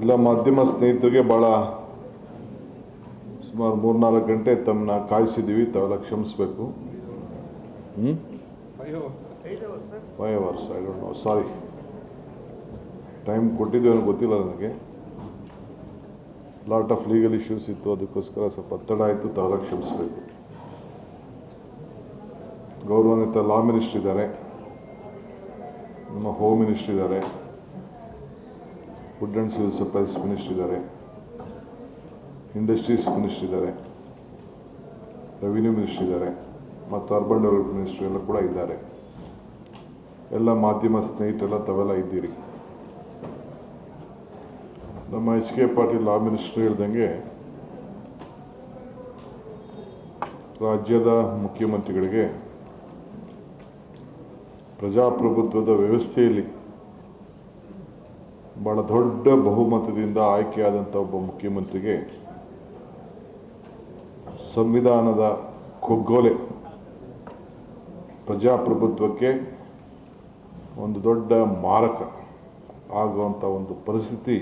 ಎಲ್ಲ ಮಾಧ್ಯಮ ಸ್ನೇಹಿತರಿಗೆ ಭಾಳ ಸುಮಾರು 3-4 ಗಂಟೆ ತಮ್ಮನ್ನ ಕಾಯಿಸಿದ್ದೀವಿ, ತಾವೆಲ್ಲ ಕ್ಷಮಿಸಬೇಕು. 5 hours, I don't know, sorry. Time ಕೊಟ್ಟಿದ್ದೀವಿ ಅನ್ನೋ ಗೊತ್ತಿಲ್ಲ ನನಗೆ. ಲಾಟ್ ಆಫ್ ಲೀಗಲ್ ಇಶ್ಯೂಸ್ ಇತ್ತು, ಅದಕ್ಕೋಸ್ಕರ ಸ್ವಲ್ಪ ಒತ್ತಡ ಆಯಿತು, ತಾವೆಲ್ಲ ಕ್ಷಮಿಸಬೇಕು. ಗೌರವಾನ್ವಿತ ಲಾ ಮಿನಿಸ್ಟರ್ ಇದ್ದಾರೆ, ನಮ್ಮ ಹೋಮ್ ಮಿನಿಸ್ಟರ್ ಇದ್ದಾರೆ, food and civil supplies minister ಇದ್ದಾರೆ, ಇಂಡಸ್ಟ್ರೀಸ್ ಮಿನಿಸ್ಟರ್ ಇದ್ದಾರೆ, ರೆವಿನ್ಯೂ ಮಿನಿಸ್ಟರ್ ಇದ್ದಾರೆ ಮತ್ತು ಅರ್ಬನ್ ಡೆವಲಪ್ಮೆಂಟ್ ಮಿನಿಸ್ಟರ್ ಎಲ್ಲ ಕೂಡ ಇದ್ದಾರೆ. ಎಲ್ಲ ಮಾಧ್ಯಮ ಸ್ನೇಹಿತರೆಲ್ಲ ತಾವೆಲ್ಲ ಇದ್ದೀರಿ. ನಮ್ಮ H K Patil law minister ಹೇಳ್ದಂಗೆ ರಾಜ್ಯದ ಮುಖ್ಯಮಂತ್ರಿಗಳಿಗೆ ಪ್ರಜಾಪ್ರಭುತ್ವದ ವ್ಯವಸ್ಥೆಯಲ್ಲಿ ಬಹಳ ದೊಡ್ಡ ಬಹುಮತದಿಂದ ಆಯ್ಕೆಯಾದಂಥ ಒಬ್ಬ ಮುಖ್ಯಮಂತ್ರಿಗೆ ಸಂವಿಧಾನದ ಕೊಗ್ಗೋಲೆ, ಪ್ರಜಾಪ್ರಭುತ್ವಕ್ಕೆ ಒಂದು ದೊಡ್ಡ ಮಾರಕ ಆಗುವಂಥ ಒಂದು ಪರಿಸ್ಥಿತಿ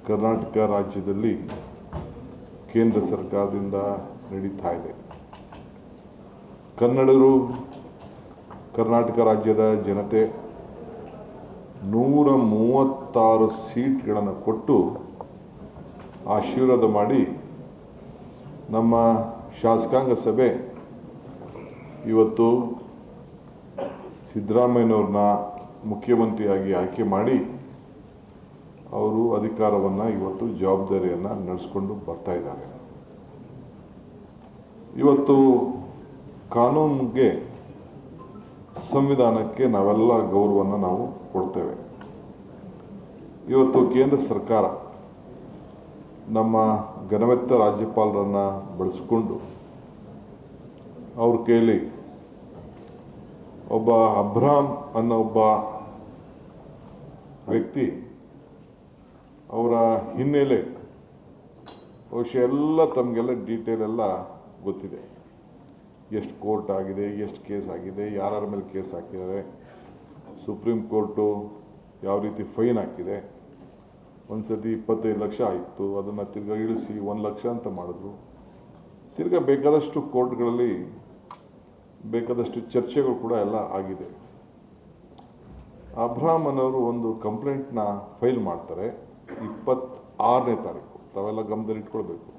ಕರ್ನಾಟಕ ರಾಜ್ಯದಲ್ಲಿ ಕೇಂದ್ರ ಸರ್ಕಾರದಿಂದ ನಡೀತಾ ಇದೆ. ಕನ್ನಡರು, ಕರ್ನಾಟಕ ರಾಜ್ಯದ ಜನತೆ 136 ಸೀಟ್ಗಳನ್ನು ಕೊಟ್ಟು ಆಶೀರ್ವಾದ ಮಾಡಿ ನಮ್ಮ ಶಾಸಕಾಂಗ ಸಭೆ ಇವತ್ತು ಸಿದ್ದರಾಮಯ್ಯನವ್ರನ್ನ ಮುಖ್ಯಮಂತ್ರಿಯಾಗಿ ಆಯ್ಕೆ ಮಾಡಿ ಅವರು ಅಧಿಕಾರವನ್ನು ಇವತ್ತು ಜವಾಬ್ದಾರಿಯನ್ನು ನಡೆಸ್ಕೊಂಡು ಬರ್ತಾ ಇದ್ದಾರೆ. ಇವತ್ತು ಕಾನೂನಿಗೆ, ಸಂವಿಧಾನಕ್ಕೆ ನಾವೆಲ್ಲ ಗೌರವವನ್ನು ನಾವು ಕೊಡ್ತೇವೆ. ಇವತ್ತು ಕೇಂದ್ರ ಸರ್ಕಾರ ನಮ್ಮ ಘನವೆತ್ತ ರಾಜ್ಯಪಾಲರನ್ನು ಬಳಸಿಕೊಂಡು ಅವ್ರ ಕೈಲಿ ಒಬ್ಬ ಅಬ್ರಾಮ್ ಅನ್ನೋ ಒಬ್ಬ ವ್ಯಕ್ತಿ, ಅವರ ಹಿನ್ನೆಲೆ ಬಹುಶಃ ಎಲ್ಲ ತಮಗೆಲ್ಲ ಡೀಟೇಲ್ ಎಲ್ಲ ಗೊತ್ತಿದೆ. ಎಷ್ಟು ಕೋರ್ಟ್ ಆಗಿದೆ, ಎಷ್ಟು ಕೇಸ್ ಆಗಿದೆ, ಯಾರ್ಯಾರ ಮೇಲೆ ಕೇಸ್ ಹಾಕಿದ್ದಾರೆ, ಸುಪ್ರೀಂ ಕೋರ್ಟು ಯಾವ ರೀತಿ ಫೈನ್ ಹಾಕಿದೆ. ಒಂದು ಸತಿ 25 ಲಕ್ಷ ಆಯಿತು, ಅದನ್ನು ತಿರ್ಗಾ ಇಳಿಸಿ 1 ಲಕ್ಷ ಅಂತ ಮಾಡಿದ್ರು. ತಿರ್ಗಾ ಬೇಕಾದಷ್ಟು ಕೋರ್ಟ್ಗಳಲ್ಲಿ ಬೇಕಾದಷ್ಟು ಚರ್ಚೆಗಳು ಕೂಡ ಎಲ್ಲ ಆಗಿದೆ. ಅಬ್ರಾಮ್ ಅನ್ನೋರು ಒಂದು ಕಂಪ್ಲೇಂಟ್ನ ಫೈಲ್ ಮಾಡ್ತಾರೆ 26ನೇ ತಾರೀಕು. ತಾವೆಲ್ಲ ಗಮನದಲ್ಲಿಟ್ಕೊಳ್ಬೇಕು,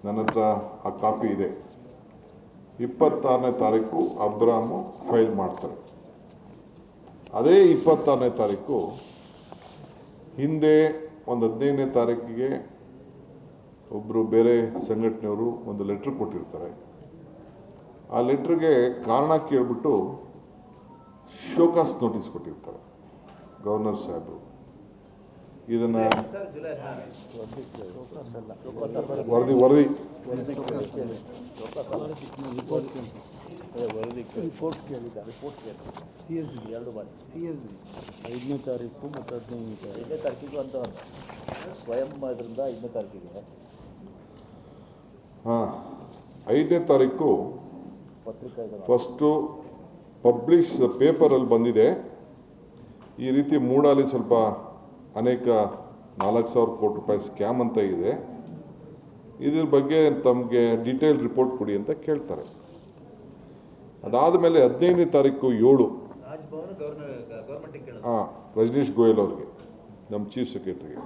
ನನ್ನ ಹತ್ರ ಆ ಕಾಪಿ ಇದೆ. 26ನೇ ತಾರೀಕು ಅಬ್ರಾಮು ಫೈಲ್ ಮಾಡ್ತಾರೆ. ಅದೇ 26ನೇ ತಾರೀಕು ಹಿಂದೆ ಒಂದು 15ನೇ ತಾರೀಕಿಗೆ ಒಬ್ಬರು ಬೇರೆ ಸಂಘಟನೆಯವರು ಒಂದು ಲೆಟ್ರ್ ಕೊಟ್ಟಿರ್ತಾರೆ. ಆ ಲೆಟ್ರಿಗೆ ಕಾರಣ ಕೇಳಿಬಿಟ್ಟು ಶೋಕಾಸ್ ನೋಟಿಸ್ ಕೊಟ್ಟಿರ್ತಾರೆ ಗವರ್ನರ್ ಸಾಹೇಬರು. ಇದನ್ನು ವರದಿ ರಿಪೋರ್ಟ್ ಕೇಳಿದ್ದಾರೆ. ಎರಡು ಬಾರಿ CSG 5ನೇ ತಾರೀಕು ಮತ್ತು 15ನೇ ತಾರೀಕಿಗೂ ಅಂತ ಸ್ವಯಂ ಇದರಿಂದ 5ನೇ ತಾರೀಕಿಗೆ. ಹಾಂ, 5ನೇ ತಾರೀಕು ಫಸ್ಟು ಪಬ್ಲಿಷ್ ಪೇಪರಲ್ಲಿ ಬಂದಿದೆ. ಈ ರೀತಿ ಮೂಡಾಲಿ ಸ್ವಲ್ಪ ಅನೇಕ 4,000 ಕೋಟಿ ರೂಪಾಯಿ ಸ್ಕ್ಯಾಮ್ ಅಂತ ಇದೆ, ಇದ್ರ ಬಗ್ಗೆ ತಮಗೆ ಡೀಟೇಲ್ ರಿಪೋರ್ಟ್ ಕೊಡಿ ಅಂತ ಕೇಳ್ತಾರೆ. ಅದಾದ ಮೇಲೆ 15ನೇ ತಾರೀಕು 7 ರಜನೀಶ್ ಗೋಯಲ್ ಅವ್ರಿಗೆ, ನಮ್ಮ ಚೀಫ್ ಸೆಕ್ರೆಟರಿಗೆ.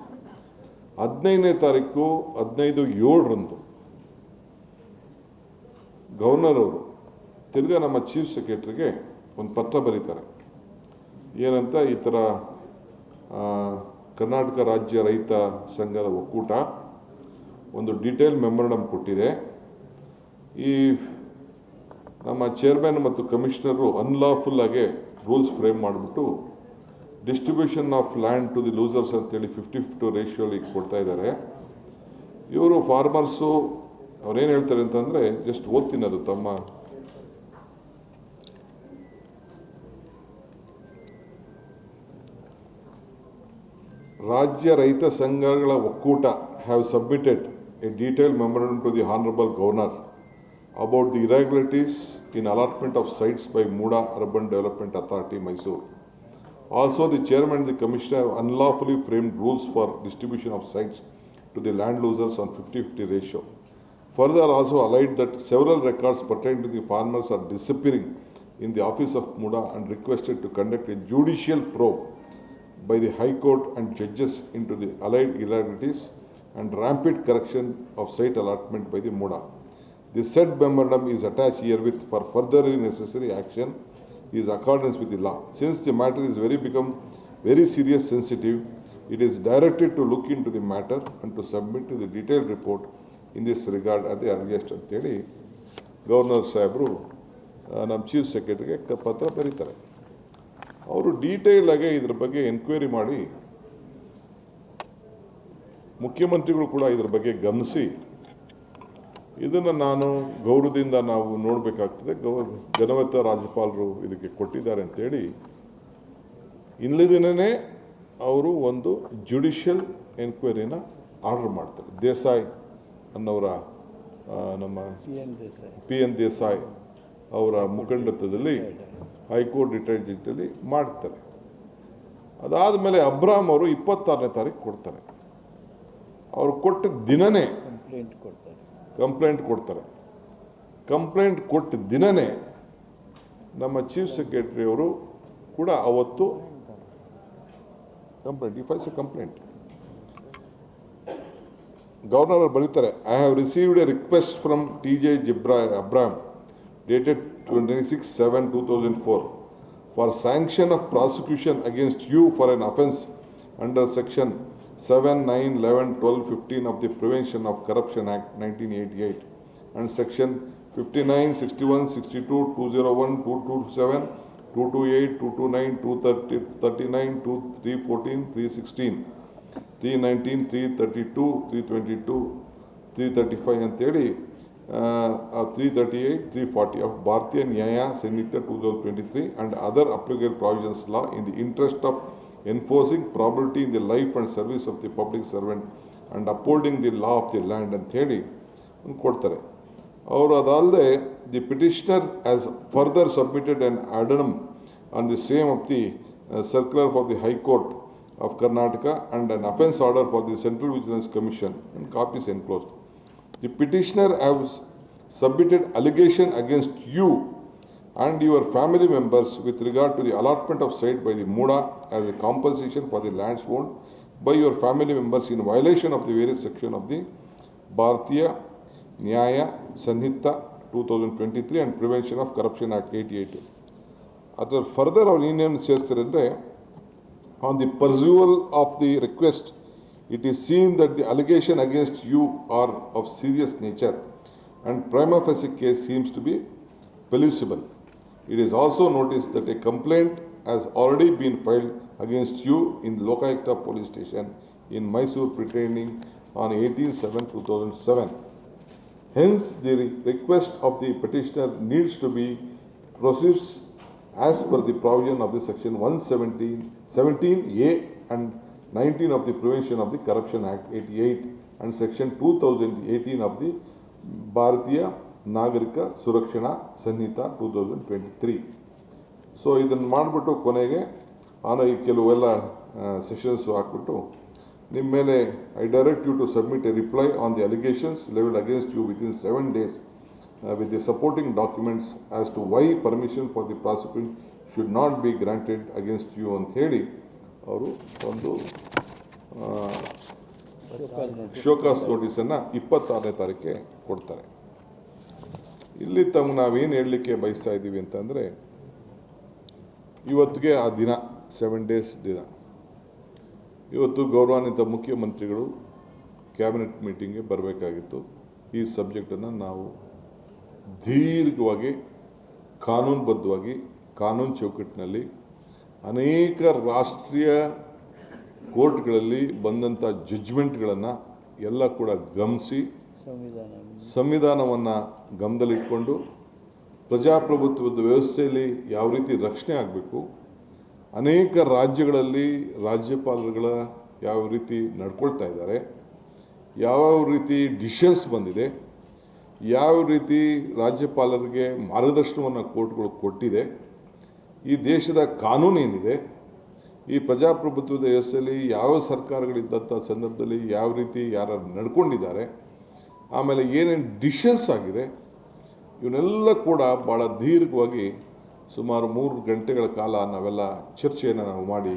15ನೇ ತಾರೀಕು 15/7 ಗವರ್ನರ್ ಅವರು ತಿರ್ಗಾ ನಮ್ಮ ಚೀಫ್ ಸೆಕ್ರೆಟರಿಗೆ ಒಂದು ಪತ್ರ ಬರೀತಾರೆ. ಏನಂತ, ಈ ಥರ ಕರ್ನಾಟಕ ರಾಜ್ಯ ರೈತ ಸಂಘದ ಒಕ್ಕೂಟ ಒಂದು ಡೀಟೇಲ್ ಮೆಮೊರಂಡಮ್ ಕೊಟ್ಟಿದೆ. ಈ ನಮ್ಮ ಚೇರ್ಮನ್ ಮತ್ತು ಕಮಿಷನರು ಅನ್ಲಾಫುಲ್ ಆಗಿ ರೂಲ್ಸ್ ಫ್ರೇಮ್ ಮಾಡಿಬಿಟ್ಟು distribution of land to the losers ಅಂತೇಳಿ 50-50 ರೇಷಿಯೋಲಿ ಕೊಡ್ತಾ ಇದ್ದಾರೆ. ಇವರು ಫಾರ್ಮರ್ಸು ಅವ್ರೇನು ಹೇಳ್ತಾರೆ ಅಂತಂದರೆ, ಜಸ್ಟ್ ಓದ್ತೀನಿ, ಅದು ತಮ್ಮ ರಾಜ್ಯ ರೈತ ಸಂಘಗಳ ಒಕ್ಕೂಟ have submitted a detail memorandum to the honourable governor about the irregularities in allotment of sites by Muda Urban Development Authority, Mysore. Also, the chairman and the commissioner have unlawfully framed rules for distribution of sites to the land losers on 50-50 ratio. Further, also alleged that several records pertaining to the farmers are disappearing in the office of MUDA and requested to conduct a judicial probe by the High Court and judges into the alleged irregularities and rampant correction of site allotment by the MUDA. The said memorandum is attached herewith for further necessary action is accordance with the law. Since the matter is become very serious sensitive, it is directed to look into the matter and to submit to the detailed report in this regard at the earliest ಅಂತೇಳಿ governor ಸಾಹೇಬರು ನಮ್ಮ chief ಸೆಕ್ರೆಟರಿಗೆ ಪತ್ರ ಬರೀತಾರೆ. ಅವರು detail ಆಗಿ ಇದ್ರ ಬಗ್ಗೆ enquiry ಮಾಡಿ ಮುಖ್ಯಮಂತ್ರಿಗಳು ಕೂಡ ಇದ್ರ ಬಗ್ಗೆ ಗಮನಿಸಿ ಇದನ್ನು ನಾನು ಗೌರವದಿಂದ ನಾವು ನೋಡಬೇಕಾಗ್ತದೆ. ಘನವತ್ತ ರಾಜ್ಯಪಾಲರು ಇದಕ್ಕೆ ಕೊಟ್ಟಿದ್ದಾರೆ ಅಂತೇಳಿ ಇಲ್ಲದಿನೇ ಅವರು ಒಂದು ಜುಡಿಷಿಯಲ್ ಎನ್ಕ್ವೈರಿನ ಆರ್ಡರ್ ಮಾಡ್ತಾರೆ. ದೇಸಾಯಿ ಅನ್ನೋರ ನಮ್ಮ PN ದೇಸಾಯಿ ಅವರ ಮುಖಂಡತ್ವದಲ್ಲಿ ಹೈಕೋರ್ಟ್ ರಿಟೈರ್ಡ್ ಜಡ್ಜಲ್ಲಿ ಮಾಡ್ತಾರೆ. ಅದಾದಮೇಲೆ ಅಬ್ರಾಮ್ ಅವರು 26ನೇ ತಾರೀಕು ಕೊಡ್ತಾರೆ. ಅವರು ಕೊಟ್ಟ ದಿನನೇ ಕಂಪ್ಲೇಂಟ್ ಕೊಡ್ತಾರೆ. ಕಂಪ್ಲೇಂಟ್ ಕೊಟ್ಟ ದಿನನೇ ನಮ್ಮ ಚೀಫ್ ಸೆಕ್ರೆಟರಿ ಅವರು ಕೂಡ ಅವತ್ತು ಕಂಪ್ಲೇಂಟ್ ಗವರ್ನರ್ ಬರೀತಾರೆ. I have received A request from TJ Abram dated 26/7/2004 for sanction of prosecution against you for an offence under section 7, 9, 11, 12, 15 of the Prevention of Corruption Act 1988 and section 59, 61, 62, 201, 227, 228, 229, 239, 314, 316, 319, 332, 322, 335 ಅಂತೇಳಿ 338, 340 of Bharatiya Nyaya Sanhita 2023 and other applicable provisions law in the interest of enforcing probability in the life and service of the public servant and upholding the law of the land ಅಂತ ಹೇಳಿ ಕೊಡ್ತಾರೆ. ಅವರು ಅದಲ್ಲದೆ the petitioner has further submitted an addendum on the same of the circular for the High Court of Karnataka and an offence order for the Central Vigilance Commission and copies enclosed. The petitioner has submitted allegation against you and your family members with regard to the allotment of site by the MUDA as a compensation for the lands owned by your family members in violation of the various sections of the Bharatiya Nyaya Sanhita 2023 and Prevention of Corruption Act 88. Other further our Indian ಸೇರ್ತಾರೆ. On the pursual of the request, it is seen that the allegation against you are of serious nature and prima facie case seems to be plausible. It is also noticed that a complaint has already been filed against you in Lokayukta police station in Mysore pertaining on 18/7/2007. Hence, the request of the petitioner needs to be processed as per the provision of the section 117A and 19 of the Prevention of the Corruption Act 88 and section 2018 of the Bharatiya Nagarika Surakshana Sanhita 2023. So ಇದನ್ನು ಮಾಡಿಬಿಟ್ಟು ಕೊನೆಗೆ ಕೆಲವೆಲ್ಲ sessions ಹಾಕ್ಬಿಟ್ಟು ನಿಮ್ಮ ಮೇಲೆ I direct you to submit a reply on the allegations levelled against you within 7 days with the supporting documents as to why permission for the prosecution should not be granted against you ಅಂತ ಹೇಳಿ ಅವರು ಒಂದು show cause ನೋಟಿಸನ್ನು 26ನೇ ತಾರೀಕಿಗೆ ಕೊಡ್ತಾರೆ. ಇಲ್ಲಿ ನಾವೇನು ಹೇಳಲಿಕ್ಕೆ ಬಯಸ್ತಾ ಇದ್ದೀವಿ ಅಂತಂದರೆ, ಇವತ್ತಿಗೆ ಆ ದಿನ 7 days ದಿನ, ಇವತ್ತು ಗೌರವಾನ್ವಿತ ಮುಖ್ಯಮಂತ್ರಿಗಳು ಕ್ಯಾಬಿನೆಟ್ ಮೀಟಿಂಗ್ಗೆ ಬರಬೇಕಾಗಿತ್ತು. ಈ ಸಬ್ಜೆಕ್ಟನ್ನು ನಾವು ದೀರ್ಘವಾಗಿ ಕಾನೂನುಬದ್ಧವಾಗಿ ಕಾನೂನು ಚೌಕಟ್ಟಿನಲ್ಲಿ ಅನೇಕ ರಾಷ್ಟ್ರೀಯ ಕೋರ್ಟ್ಗಳಲ್ಲಿ ಬಂದಂಥ ಜಡ್ಜ್ಮೆಂಟ್ಗಳನ್ನು ಎಲ್ಲ ಕೂಡ ಗಮನಿಸಿ ಸಂವಿಧಾನವನ್ನು ಗಮನದಲ್ಲಿಟ್ಕೊಂಡು ಪ್ರಜಾಪ್ರಭುತ್ವದ ವ್ಯವಸ್ಥೆಯಲ್ಲಿ ಯಾವ ರೀತಿ ರಕ್ಷಣೆ ಆಗಬೇಕು, ಅನೇಕ ರಾಜ್ಯಗಳಲ್ಲಿ ರಾಜ್ಯಪಾಲರುಗಳ ಯಾವ ರೀತಿ ನಡ್ಕೊಳ್ತಾ ಇದ್ದಾರೆ, ಯಾವ ರೀತಿ ಡಿಸಿಷನ್ಸ್ ಬಂದಿದೆ, ಯಾವ ರೀತಿ ರಾಜ್ಯಪಾಲರಿಗೆ ಮಾರ್ಗದರ್ಶನವನ್ನು ಕೋರ್ಟ್ಗಳು ಕೊಟ್ಟಿದೆ, ಈ ದೇಶದ ಕಾನೂನು ಏನಿದೆ, ಈ ಪ್ರಜಾಪ್ರಭುತ್ವದ ವ್ಯವಸ್ಥೆಯಲ್ಲಿ ಯಾವ ಸರ್ಕಾರಗಳಿದ್ದಂಥ ಸಂದರ್ಭದಲ್ಲಿ ಯಾವ ರೀತಿ ಯಾರು ನಡ್ಕೊಂಡಿದ್ದಾರೆ, ಆಮೇಲೆ ಏನೇನು ಡಿಶಸ್ ಆಗಿದೆ, ಇವನ್ನೆಲ್ಲ ಕೂಡ ಭಾಳ ದೀರ್ಘವಾಗಿ ಸುಮಾರು 3 ಗಂಟೆಗಳ ಕಾಲ ನಾವೆಲ್ಲ ಚರ್ಚೆಯನ್ನು ನಾವು ಮಾಡಿ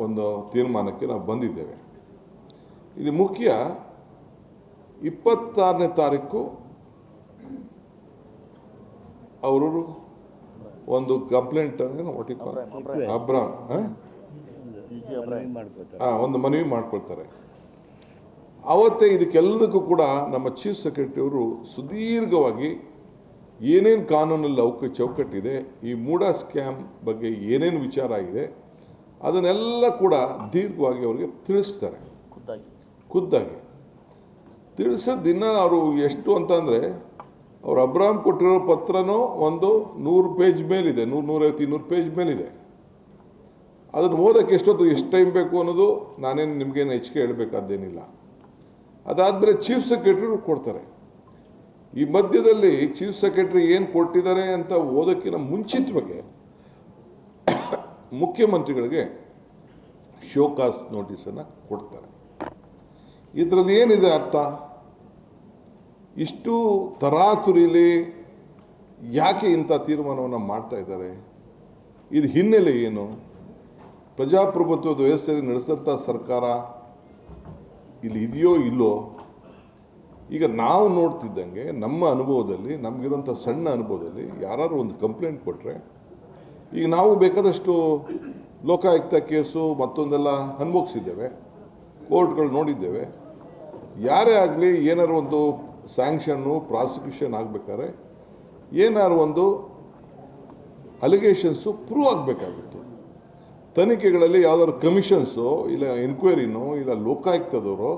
ಒಂದು ತೀರ್ಮಾನಕ್ಕೆ ನಾವು ಬಂದಿದ್ದೇವೆ. ಇದು ಮುಖ್ಯ 26ನೇ ತಾರೀಕು ಅವರು ಒಂದು ಕಂಪ್ಲೇಂಟ್ ಅಬ್ರಾಮ್ ಒಂದು ಮನವಿ ಮಾಡ್ಕೊಳ್ತಾರೆ. ಅವತ್ತೇ ಇದಕ್ಕೆಲ್ಲದಕ್ಕೂ ಕೂಡ ನಮ್ಮ ಚೀಫ್ ಸೆಕ್ರೆಟರಿ ಅವರು ಸುದೀರ್ಘವಾಗಿ ಏನೇನು ಕಾನೂನಲ್ಲಿ ಚೌಕಟ್ಟಿದೆ, ಈ ಮೂಡಾ ಸ್ಕ್ಯಾಮ್ ಬಗ್ಗೆ ಏನೇನು ವಿಚಾರ ಆಗಿದೆ ಅದನ್ನೆಲ್ಲ ಕೂಡ ದೀರ್ಘವಾಗಿ ಅವರಿಗೆ ತಿಳಿಸ್ತಾರೆ. ಖುದ್ದಾಗಿ ತಿಳಿಸೋದು ದಿನ ಅವರು ಎಷ್ಟು ಅಂತಂದರೆ, ಅವ್ರು ಅಬ್ರಾಮ್ ಕೊಟ್ಟಿರೋ ಪತ್ರನೂ ಒಂದು 100 ಪೇಜ್ ಮೇಲಿದೆ, 150-200 ಪೇಜ್ ಮೇಲಿದೆ. ಅದನ್ನು ಓದೋಕ್ಕೆ ಎಷ್ಟು ಟೈಮ್ ಬೇಕು ಅನ್ನೋದು ನಾನೇನು ನಿಮಗೇನು ಹೆಚ್ಚಿಗೆ ಹೇಳಬೇಕಾದ್ದೇನಿಲ್ಲ. ಅದಾದಮೇಲೆ ಚೀಫ್ ಸೆಕ್ರೆಟರಿ ಕೊಡ್ತಾರೆ. ಈ ಮಧ್ಯದಲ್ಲಿ ಚೀಫ್ ಸೆಕ್ರೆಟರಿ ಏನು ಕೊಟ್ಟಿದ್ದಾರೆ ಅಂತ ಓದೋಕ್ಕಿಂತ ಮುಂಚಿತವಾಗಿ ಮುಖ್ಯಮಂತ್ರಿಗಳಿಗೆ ಶೋಕಾಸ್ ನೋಟಿಸನ್ನು ಕೊಡ್ತಾರೆ. ಇದರಲ್ಲಿ ಏನಿದೆ ಅರ್ಥ? ಇಷ್ಟು ತರಾತುರಿಲಿ ಯಾಕೆ ಇಂಥ ತೀರ್ಮಾನವನ್ನು ಮಾಡ್ತಾ ಇದ್ದಾರೆ? ಇದು ಹಿನ್ನೆಲೆ ಏನು? ಪ್ರಜಾಪ್ರಭುತ್ವದ ವ್ಯವಸ್ಥೆಯಲ್ಲಿ ನಡೆಸಿದಂಥ ಸರ್ಕಾರ ಇಲ್ಲಿ ಇದೆಯೋ ಇಲ್ಲೋ? ಈಗ ನಾವು ನೋಡ್ತಿದ್ದಂಗೆ ನಮ್ಮ ಅನುಭವದಲ್ಲಿ, ನಮಗಿರೋಂಥ ಸಣ್ಣ ಅನುಭವದಲ್ಲಿ ಯಾರು ಒಂದು ಕಂಪ್ಲೇಂಟ್ ಕೊಟ್ಟರೆ, ಈಗ ನಾವು ಬೇಕಾದಷ್ಟು ಲೋಕಾಯುಕ್ತ ಕೇಸು ಮತ್ತೊಂದೆಲ್ಲ ಅನುಭವಿಸಿದ್ದೇವೆ, ಕೋರ್ಟ್ಗಳು ನೋಡಿದ್ದೇವೆ. ಯಾರೇ ಆಗಲಿ ಏನಾರು ಒಂದು ಸ್ಯಾಂಕ್ಷನ್ನು ಪ್ರಾಸಿಕ್ಯೂಷನ್ ಆಗಬೇಕಾದ್ರೆ ಏನಾರು ಒಂದು ಅಲಿಗೇಷನ್ಸು ಪ್ರೂವ್ ಆಗಬೇಕಾಗಿತ್ತು. ತನಿಖೆಗಳಲ್ಲಿ ಯಾವ್ದಾದ್ರು ಕಮಿಷನ್ಸು ಇಲ್ಲ ಎನ್ಕ್ವೈರಿನೋ ಇಲ್ಲ ಲೋಕಾಯುಕ್ತದವರು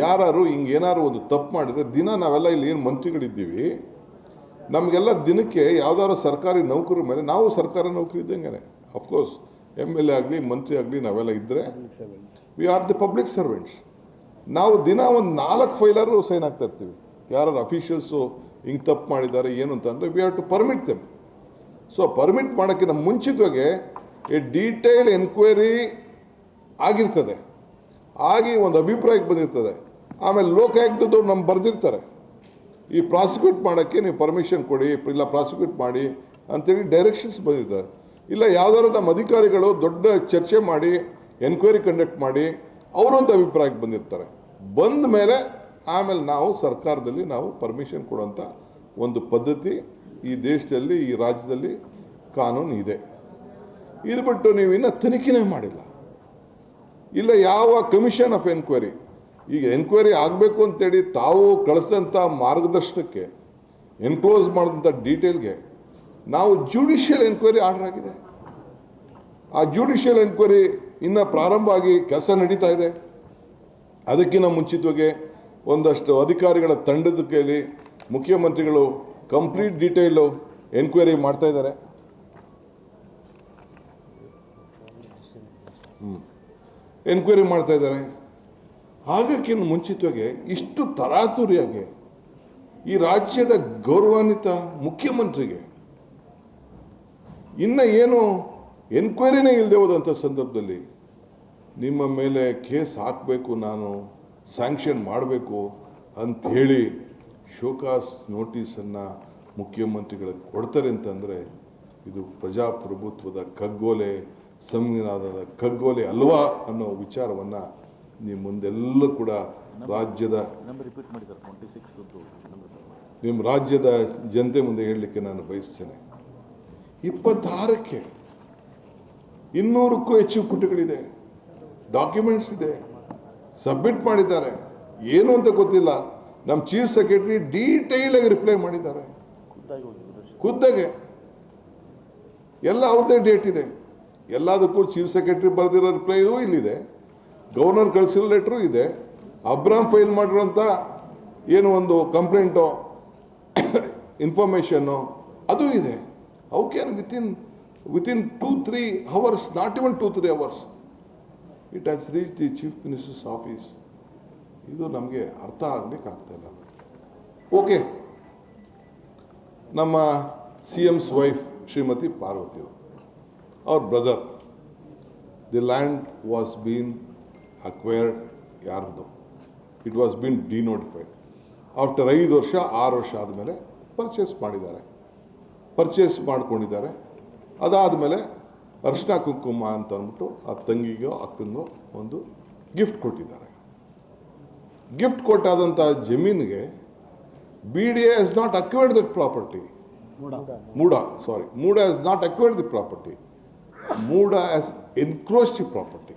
ಯಾರು ಹಿಂಗೇನಾದ್ರು ಒಂದು ತಪ್ಪು ಮಾಡಿದರೆ, ದಿನ ನಾವೆಲ್ಲ ಇಲ್ಲಿ ಏನು ಮಂತ್ರಿಗಳಿದ್ದೀವಿ, ನಮಗೆಲ್ಲ ದಿನಕ್ಕೆ ಯಾವ್ದಾದ್ರು ಸರ್ಕಾರಿ ನೌಕರ ಮೇಲೆ, ನಾವು ಸರ್ಕಾರಿ ನೌಕರಿ ಇದ್ದಂಗೆ ಅಫ್ಕೋರ್ಸ್ MLA ಆಗಲಿ ಮಂತ್ರಿ ಆಗಲಿ ನಾವೆಲ್ಲ ಇದ್ದರೆ we are the public servants. ನಾವು ದಿನ ಒಂದು 4 ಫೈಲಾರು ಸೈನ್ ಆಗ್ತಾ ಇರ್ತೀವಿ. ಯಾರು ಅಫಿಷಿಯಲ್ಸು ಹಿಂಗೆ ತಪ್ಪು ಮಾಡಿದ್ದಾರೆ ಏನು ಅಂತಂದರೆ we have to permit them. So permit ಮಾಡೋಕ್ಕಿಂತ ಮುಂಚಿತವಾಗಿ ಡೀಟೇಲ್ ಎನ್ಕ್ವೈರಿ ಆಗಿರ್ತದೆ, ಆಗಿ ಒಂದು ಅಭಿಪ್ರಾಯಕ್ಕೆ ಬಂದಿರ್ತದೆ. ಆಮೇಲೆ ಲೋಕಾಯುಕ್ತದವ್ರು ನಮ್ಗೆ ಬರೆದಿರ್ತಾರೆ, ಈ ಪ್ರಾಸಿಕ್ಯೂಟ್ ಮಾಡೋಕ್ಕೆ ನೀವು ಪರ್ಮಿಷನ್ ಕೊಡಿ, ಇಲ್ಲ ಪ್ರಾಸಿಕ್ಯೂಟ್ ಮಾಡಿ ಅಂತೇಳಿ ಡೈರೆಕ್ಷನ್ಸ್ ಬಂದಿರ್ತಾರೆ. ಇಲ್ಲ ಯಾವ್ದಾದ್ರು ನಮ್ಮ ಅಧಿಕಾರಿಗಳು ದೊಡ್ಡ ಚರ್ಚೆ ಮಾಡಿ ಎನ್ಕ್ವೈರಿ ಕಂಡಕ್ಟ್ ಮಾಡಿ ಅವರೊಂದು ಅಭಿಪ್ರಾಯಕ್ಕೆ ಬಂದಿರ್ತಾರೆ. ಬಂದ ಮೇಲೆ ಆಮೇಲೆ ನಾವು ಸರ್ಕಾರದಲ್ಲಿ ನಾವು ಪರ್ಮಿಷನ್ ಕೊಡುವಂಥ ಒಂದು ಪದ್ಧತಿ ಈ ದೇಶದಲ್ಲಿ, ಈ ರಾಜ್ಯದಲ್ಲಿ ಕಾನೂನು ಇದೆ. ಇದು ಬಿಟ್ಟು ನೀವು ಇನ್ನೂ ತನಿಖೆನೇ ಮಾಡಿಲ್ಲ, ಇಲ್ಲ ಯಾವ ಕಮಿಷನ್ ಆಫ್ ಎನ್ಕ್ವೈರಿ, ಈಗ ಎನ್ಕ್ವೈರಿ ಆಗಬೇಕು ಅಂತೇಳಿ ತಾವು ಕಳಿಸಿದಂಥ ಮಾರ್ಗದರ್ಶನಕ್ಕೆ ಎನ್ಕ್ಲೋಸ್ ಮಾಡಿದಂಥ ಡೀಟೇಲ್ಗೆ ನಾವು ಜುಡಿಷಿಯಲ್ ಎನ್ಕ್ವೈರಿ ಆರ್ಡರ್ ಆಗಿದೆ. ಆ ಜುಡಿಷಿಯಲ್ ಎನ್ಕ್ವೈರಿ ಇನ್ನು ಪ್ರಾರಂಭ ಆಗಿ ಕೆಲಸ ನಡೀತಾ ಇದೆ. ಅದಕ್ಕಿಂತ ಮುಂಚಿತವಾಗಿ ಒಂದಷ್ಟು ಅಧಿಕಾರಿಗಳ ತಂಡದ ಕೈಲಿ ಮುಖ್ಯಮಂತ್ರಿಗಳು ಕಂಪ್ಲೀಟ್ ಡೀಟೇಲು ಎನ್ಕ್ವೈರಿ ಮಾಡ್ತಾ ಇದ್ದಾರೆ. ಎನ್ಕ್ವೈರಿ ಮಾಡ್ತಾ ಇದ್ದಾರೆ. ಆಗಕ್ಕಿಂತ ಮುಂಚಿತವಾಗಿ ಇಷ್ಟು ತರಾತುರಿಯಾಗಿ ಈ ರಾಜ್ಯದ ಗೌರವಾನ್ವಿತ ಮುಖ್ಯಮಂತ್ರಿಗೆ ಇನ್ನು ಏನು ಎನ್ಕ್ವೈರಿನೇ ಇಲ್ಲದೆ ಹೋದಂಥ ಸಂದರ್ಭದಲ್ಲಿ ನಿಮ್ಮ ಮೇಲೆ ಕೇಸ್ ಹಾಕಬೇಕು, ನಾನು ಸ್ಯಾಂಕ್ಷನ್ ಮಾಡಬೇಕು ಅಂಥೇಳಿ ಶೋಕಾಸ್ ನೋಟಿಸನ್ನು ಮುಖ್ಯಮಂತ್ರಿಗಳಿಗೆ ಕೊಡ್ತಾರೆ ಅಂತಂದರೆ ಇದು ಪ್ರಜಾಪ್ರಭುತ್ವದ ಕಗ್ಗೋಲೆ, ಸಂವಿಧಾನದ ಕಗ್ಗೋಲೆ ಅಲ್ವಾ ಅನ್ನೋ ವಿಚಾರವನ್ನು ನಿಮ್ಮ ಮುಂದೆಲ್ಲ ಕೂಡ ರಾಜ್ಯದ ನಿಮ್ಮ ರಾಜ್ಯದ ಜನತೆ ಮುಂದೆ ಹೇಳಲಿಕ್ಕೆ ನಾನು ಬಯಸ್ತೇನೆ. 26ಕ್ಕೆ 200ಕ್ಕೂ ಹೆಚ್ಚು ಪುಟಗಳಿದೆ, ಡಾಕ್ಯುಮೆಂಟ್ಸ್ ಇದೆ, ಸಬ್ಮಿಟ್ ಮಾಡಿದ್ದಾರೆ. ಏನು ಅಂತ ಗೊತ್ತಿಲ್ಲ. ನಮ್ಮ ಚೀಫ್ ಸೆಕ್ರೆಟರಿ ಡೀಟೇಲ್ ಆಗಿ ರಿಪ್ಲೈ ಮಾಡಿದ್ದಾರೆ, ಖುದ್ದಾಗೆ ಎಲ್ಲ ಅವ್ರದ್ದೇ ಡೇಟ್ ಇದೆ. ಎಲ್ಲದಕ್ಕೂ ಚೀಫ್ ಸೆಕ್ರೆಟರಿ ಬರೆದಿರೋ ರಿಪ್ಲೈಯೂ ಇಲ್ಲಿದೆ, ಗವರ್ನರ್ ಕಳಿಸಿರೋ ಲೆಟ್ರು ಇದೆ, ಅಬ್ರಾಮ್ ಫೈಲ್ ಮಾಡಿರೋಂಥ ಏನು ಒಂದು ಕಂಪ್ಲೇಂಟು ಇನ್ಫಾರ್ಮೇಷನ್ನು ಅದು ಇದೆ. How can within 2-3 hours, not even 2-3 hours, it has reach the chief ministers office. ಇದು ನಮಗೆ ಅರ್ಥ ಆಗ್ಲಿಕ್ಕೆ ಆಗ್ತಾ ಇಲ್ಲ. ಓಕೆ, ನಮ್ಮ CM's ವೈಫ್ ಶ್ರೀಮತಿ ಪಾರ್ವತಿ ಅವ್ರ brother the land was been acquired ಯಾರ್ದು, it was been denotified. After 5 ವರ್ಷ 6 ವರ್ಷ ಆದಮೇಲೆ ಪರ್ಚೇಸ್ ಮಾಡಿದ್ದಾರೆ, ಪರ್ಚೇಸ್ ಮಾಡ್ಕೊಂಡಿದ್ದಾರೆ. ಅದಾದಮೇಲೆ ಅರಿಶಿನ ಕುಂಕುಮ ಅಂತ ಅಂದ್ಬಿಟ್ಟು ಆ ತಂಗಿಗೋ ಅಕ್ಕಂಗೋ ಒಂದು ಗಿಫ್ಟ್ ಕೊಟ್ಟಿದ್ದಾರೆ. ಗಿಫ್ಟ್ ಕೊಟ್ಟಾದಂಥ ಜಮೀನಿಗೆ BDA has not acquired that property. Muda has not acquired the property. Muda has encroached the property.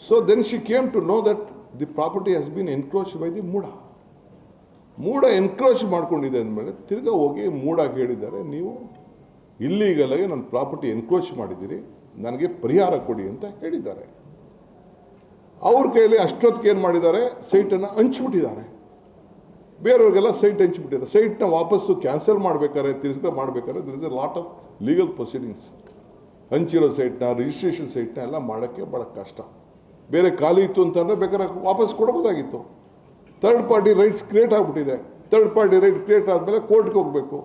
So then she came to know that the property has been encroached by the Muda. Muda encroach ಮಾಡ್ಕೊಂಡಿದೆ ಅಂದಮೇಲೆ ತಿರ್ಗಾ ಹೋಗಿ ಮೂಡಾಗೆ ಹೇಳಿದ್ದಾರೆ, ನೀವು illegal ಆಗಿ ನನ್ನ property encroach ಮಾಡಿದ್ದೀರಿ, ನನಗೆ ಪರಿಹಾರ ಕೊಡಿ ಅಂತ ಹೇಳಿದ್ದಾರೆ. ಅವ್ರ ಕೈಯಲ್ಲಿ ಅಷ್ಟೊತ್ತಿಗೆ ಏನು ಮಾಡಿದ್ದಾರೆ, ಸೈಟನ್ನು ಹಂಚ್ಬಿಟ್ಟಿದ್ದಾರೆ, ಬೇರೆಯವ್ರಿಗೆಲ್ಲ ಸೈಟ್ ಹಂಚ್ಬಿಟ್ಟಿದ್ದಾರೆ. ಸೈಟ್ನ ವಾಪಸ್ಸು ಕ್ಯಾನ್ಸಲ್ ಮಾಡಬೇಕಾದ್ರೆ, ತಿರ್ಗಾ ಮಾಡಬೇಕಾದ್ರೆ there is a lot of legal proceedings. ಹಂಚಿರೋ ಸೈಟ್ನ, ರಿಜಿಸ್ಟ್ರೇಷನ್ ಸೈಟ್ನ ಎಲ್ಲ ಮಾಡೋಕ್ಕೆ ಭಾಳ ಕಷ್ಟ. ಬೇರೆ ಖಾಲಿ ಇತ್ತು ಅಂತಂದರೆ ಬೇಕಾದ್ರೆ ವಾಪಸ್ ಕೊಡ್ಬೋದಾಗಿತ್ತು. ಥರ್ಡ್ ಪಾರ್ಟಿ ರೈಟ್ಸ್ ಕ್ರಿಯೇಟ್ ಆಗಿಬಿಟ್ಟಿದೆ. ಥರ್ಡ್ ಪಾರ್ಟಿ ರೈಟ್ ಕ್ರಿಯೇಟ್ ಆದಮೇಲೆ ಕೋರ್ಟ್ಗೆ ಹೋಗಬೇಕು.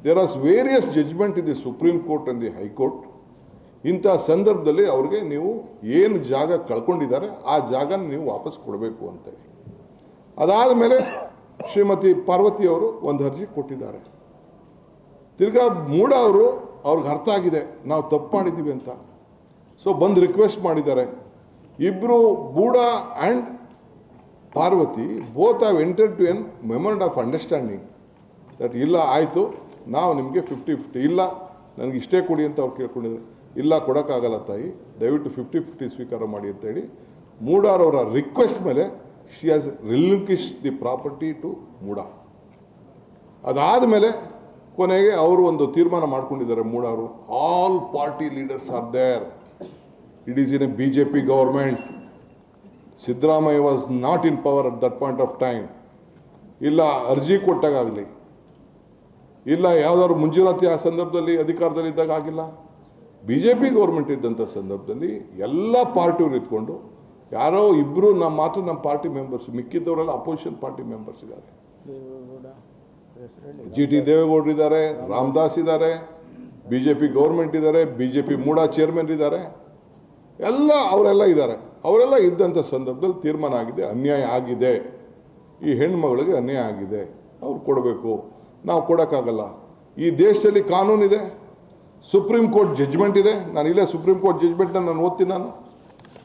There are various judgment in the supreme court and the high court. ಇಂಥ ಸಂದರ್ಭದಲ್ಲಿ ಅವ್ರಿಗೆ ನೀವು ಏನು ಜಾಗ ಕಳ್ಕೊಂಡಿದ್ದಾರೆ ಆ ಜಾಗನ ನೀವು ವಾಪಸ್ ಕೊಡಬೇಕು ಅಂತೇಳಿ. ಅದಾದ ಮೇಲೆ ಶ್ರೀಮತಿ ಪಾರ್ವತಿ ಅವರು ಒಂದು ಅರ್ಜಿ ಕೊಟ್ಟಿದ್ದಾರೆ. ತಿರ್ಗಾ ಮೂಡ ಅವರು ಅವ್ರಿಗೆ ಅರ್ಥ ಆಗಿದೆ ನಾವು ತಪ್ಪು ಮಾಡಿದ್ದೀವಿ ಅಂತ. ಸೊ ಬಂದು ರಿಕ್ವೆಸ್ಟ್ ಮಾಡಿದ್ದಾರೆ. ಇಬ್ಬರು ಬೂಡ and Parvati both have entered to an memorandum of understanding that ಇಲ್ಲ ಆಯಿತು ನಾವು ನಿಮಗೆ 50-50, ಇಲ್ಲ ನನಗೆ ಇಷ್ಟೇ ಕೊಡಿ ಅಂತ ಅವ್ರು ಕೇಳ್ಕೊಂಡಿದ್ರು. ಇಲ್ಲ ಕೊಡೋಕ್ಕಾಗಲ್ಲ ತಾಯಿ, ದಯವಿಟ್ಟು 50-50 ಸ್ವೀಕಾರ ಮಾಡಿ ಅಂತೇಳಿ ಮೂಡಾರವರ ರಿಕ್ವೆಸ್ಟ್ ಮೇಲೆ she has relinquish the property to MUDA. ಅದಾದಮೇಲೆ ಕೊನೆಗೆ ಅವರು ಒಂದು ತೀರ್ಮಾನ ಮಾಡ್ಕೊಂಡಿದ್ದಾರೆ ಮೂಡಾರು. All party leaders are there. It is in a BJP government. Siddaramaiah was not in power at that point of time. ಇಲ್ಲ ಅರ್ಜಿ ಕೊಟ್ಟಾಗಲಿ, ಇಲ್ಲ ಯಾವುದಾದ್ರು ಮಂಜೂರಾತಿ ಆ ಸಂದರ್ಭದಲ್ಲಿ ಅಧಿಕಾರದಲ್ಲಿ ಇದ್ದಾಗ ಆಗಿಲ್ಲ. BJP ಗೌರ್ಮೆಂಟ್ ಇದ್ದಂಥ ಸಂದರ್ಭದಲ್ಲಿ ಎಲ್ಲ ಪಾರ್ಟಿಯವರು ಇದ್ಕೊಂಡು ಯಾರೋ ಇಬ್ಬರು ನಮ್ಮ ಪಾರ್ಟಿ ಮೆಂಬರ್ಸ್, ಮಿಕ್ಕಿದ್ದವರೆಲ್ಲ ಅಪೋಸಿಷನ್ ಪಾರ್ಟಿ ಮೆಂಬರ್ಸ್ ಇದ್ದಾರೆ. GT ದೇವೇಗೌಡರು ಇದ್ದಾರೆ, ರಾಮದಾಸ್ ಇದ್ದಾರೆ, BJP ಗೌರ್ಮೆಂಟ್ ಇದ್ದಾರೆ, BJP ಮೂಡಾ ಚೇರ್ಮನ್ ಇದ್ದಾರೆ, ಅವರೆಲ್ಲ ಇದ್ದಾರೆ. ಅವರೆಲ್ಲ ಇದ್ದಂಥ ಸಂದರ್ಭದಲ್ಲಿ ತೀರ್ಮಾನ ಆಗಿದೆ, ಅನ್ಯಾಯ ಆಗಿದೆ, ಈ ಹೆಣ್ಮಗಳಿಗೆ ಅನ್ಯಾಯ ಆಗಿದೆ, ಅವ್ರು ಕೊಡಬೇಕು, ನಾವು ಕೊಡೋಕ್ಕಾಗಲ್ಲ. ಈ ದೇಶದಲ್ಲಿ ಕಾನೂನಿದೆ, ಸುಪ್ರೀಂ ಕೋರ್ಟ್ ಜಡ್ಜ್ಮೆಂಟ್ ಇದೆ. ನಾನು ಇಲ್ಲೇ ಸುಪ್ರೀಂ ಕೋರ್ಟ್ ಜಡ್ಜ್ಮೆಂಟ್ನ ನಾನು ಓದ್ತೀನಿ.